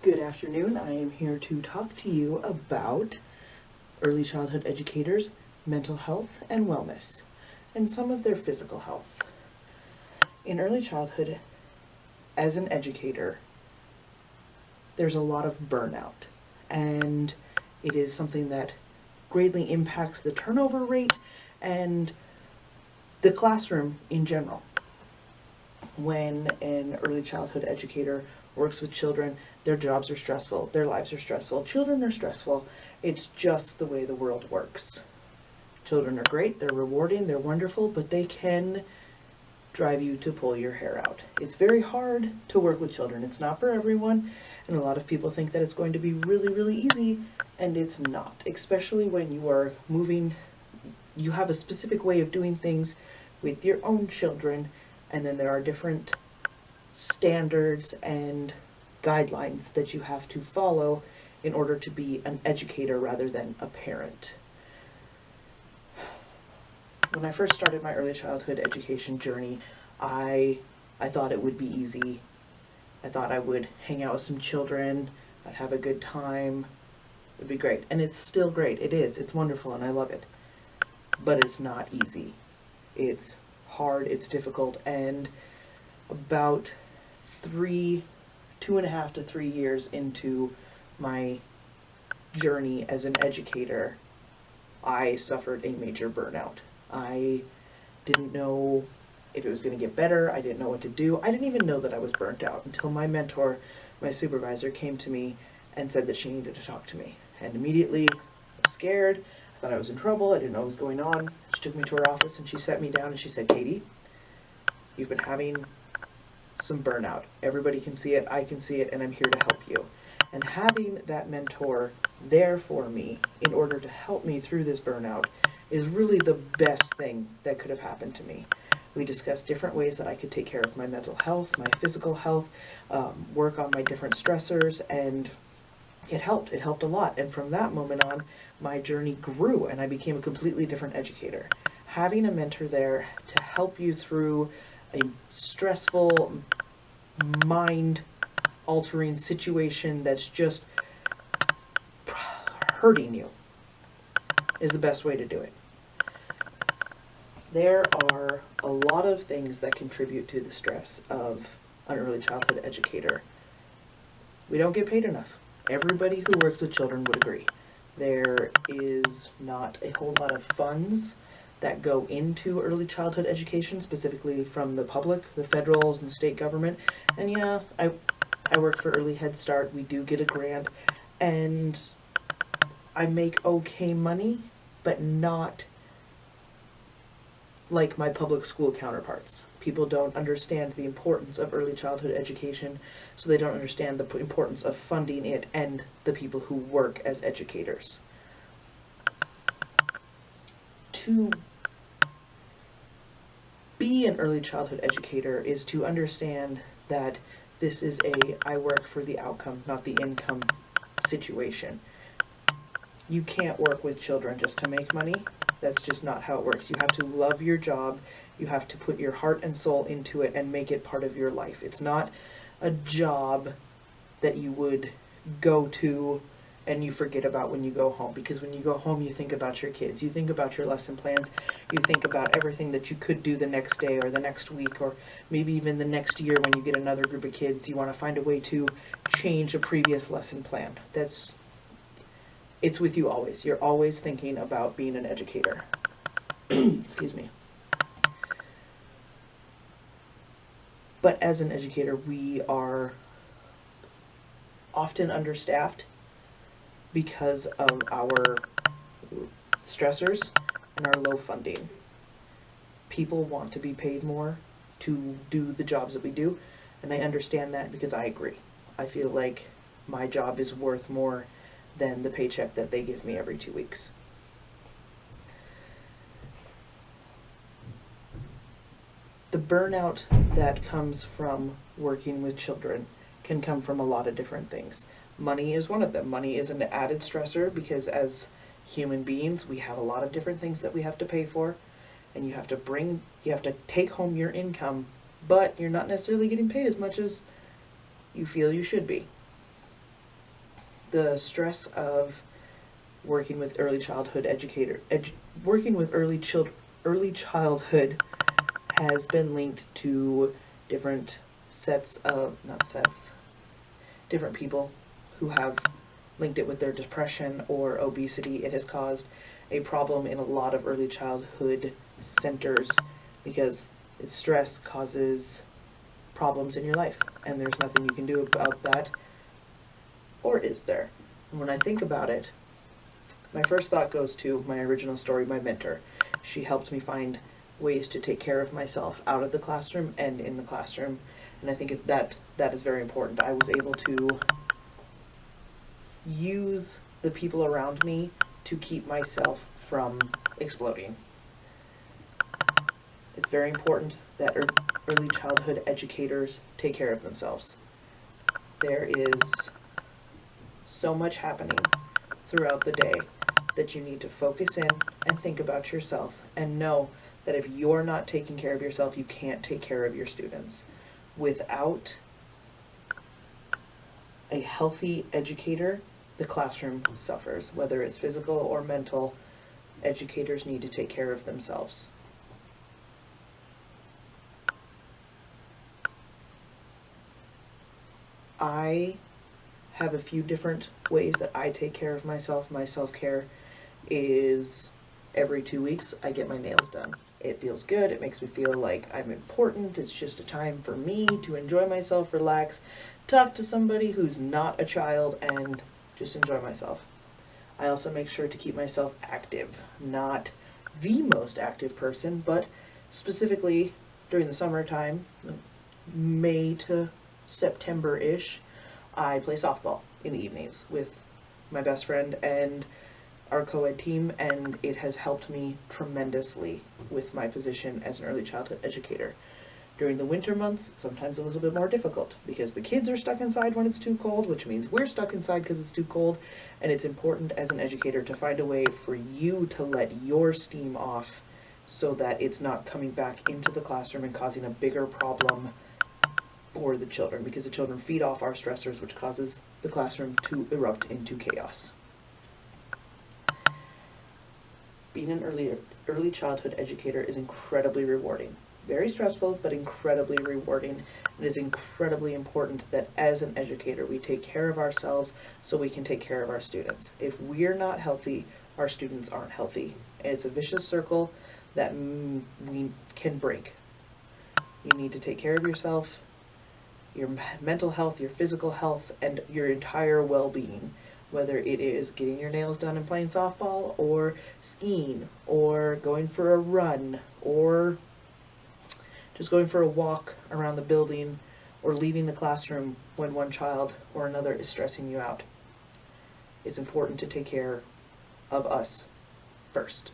Good afternoon. I am here to talk to you about early childhood educators' mental health and wellness, and some of their physical health. In early childhood, as an educator, there's a lot of burnout, and it is something that greatly impacts the turnover rate and the classroom in general. When an early childhood educator works with children, their jobs are stressful, their lives are stressful, children are stressful. It's just the way the world works. Children are great, they're rewarding, they're wonderful, but they can drive you to pull your hair out. It's very hard to work with children. It's not for everyone, and a lot of people think that it's going to be really, really easy, and it's not. Especially when you are moving, you have a specific way of doing things with your own children, and then there are different standards and guidelines that you have to follow in order to be an educator rather than a parent. When I first started my early childhood education journey, I thought it would be easy. I thought I would hang out with some children, I'd have a good time, it would be great. And it's still great. It is. It's wonderful and I love it. But it's not easy. It's hard, it's difficult, and about 2.5 to 3 years into my journey as an educator, I suffered a major burnout. I didn't know if it was going to get better. I didn't know what to do. I didn't even know that I was burnt out until my mentor, my supervisor, came to me and said that she needed to talk to me. And immediately I was scared. I thought I was in trouble. I didn't know what was going on. She took me to her office and she sat me down and she said, "Katie, you've been having some burnout. Everybody can see it, I can see it, and I'm here to help you." And having that mentor there for me in order to help me through this burnout is really the best thing that could have happened to me. We discussed different ways that I could take care of my mental health, my physical health, work on my different stressors, and it helped. It helped a lot. And from that moment on, my journey grew and I became a completely different educator. Having a mentor there to help you through a stressful, mind-altering situation that's just hurting you is the best way to do it. There are a lot of things that contribute to the stress of an early childhood educator. We don't get paid enough. Everybody who works with children would agree. There is not a whole lot of funds that go into early childhood education, specifically from the public, the federal and state government. And yeah, I work for Early Head Start. We do get a grant, and I make okay money, but not like my public school counterparts. People don't understand the importance of early childhood education, so they don't understand the importance of funding it and the people who work as educators. To be an early childhood educator is to understand that this is I work for the outcome, not the income situation. You can't work with children just to make money. That's just not how it works. You have to love your job. You have to put your heart and soul into it and make it part of your life. It's not a job that you would go to and you forget about when you go home. Because when you go home, you think about your kids. You think about your lesson plans. You think about everything that you could do the next day or the next week or maybe even the next year when you get another group of kids. You want to find a way to change a previous lesson plan. It's with you always. You're always thinking about being an educator. Excuse me. But as an educator, we are often understaffed because of our stressors and our low funding. People want to be paid more to do the jobs that we do, and I understand that because I agree. I feel like my job is worth more than the paycheck that they give me every 2 weeks. The burnout that comes from working with children can come from a lot of different things. Money is one of them. Money is an added stressor because as human beings, we have a lot of different things that we have to pay for, and you have to take home your income, but you're not necessarily getting paid as much as you feel you should be. the stress of working with early childhood early childhood has been linked to different different people who have linked it with their depression or obesity. It has caused a problem in a lot of early childhood centers because stress causes problems in your life, and there's nothing you can do about that. Or is there? And when I think about it, my first thought goes to my original story, my mentor. She helped me find ways to take care of myself out of the classroom and in the classroom. And I think that is very important. I was able to use the people around me to keep myself from exploding. It's very important that early childhood educators take care of themselves. There is so much happening throughout the day that you need to focus in and think about yourself and know that if you're not taking care of yourself, you can't take care of your students. Without a healthy educator, the classroom suffers. Whether it's physical or mental, educators need to take care of themselves. I have a few different ways that I take care of myself. My self-care is every 2 weeks I get my nails done. It feels good. It makes me feel like I'm important. It's just a time for me to enjoy myself, relax, talk to somebody who's not a child, and just enjoy myself. I also make sure to keep myself active. Not the most active person, but specifically during the summertime, May to September-ish, I play softball in the evenings with my best friend and our co-ed team, and it has helped me tremendously with my position as an early childhood educator. During the winter months, sometimes a little bit more difficult because the kids are stuck inside when it's too cold, which means we're stuck inside because it's too cold, and it's important as an educator to find a way for you to let your steam off so that it's not coming back into the classroom and causing a bigger problem for the children, because the children feed off our stressors, which causes the classroom to erupt into chaos. Being an early childhood educator is incredibly rewarding. Very stressful, but incredibly rewarding. It is incredibly important that as an educator, we take care of ourselves so we can take care of our students. If we're not healthy, our students aren't healthy. And it's a vicious circle that we can break. You need to take care of yourself, your mental health, your physical health, and your entire well-being. Whether it is getting your nails done and playing softball, or skiing, or going for a run, or just going for a walk around the building, or leaving the classroom when one child or another is stressing you out. It's important to take care of us first.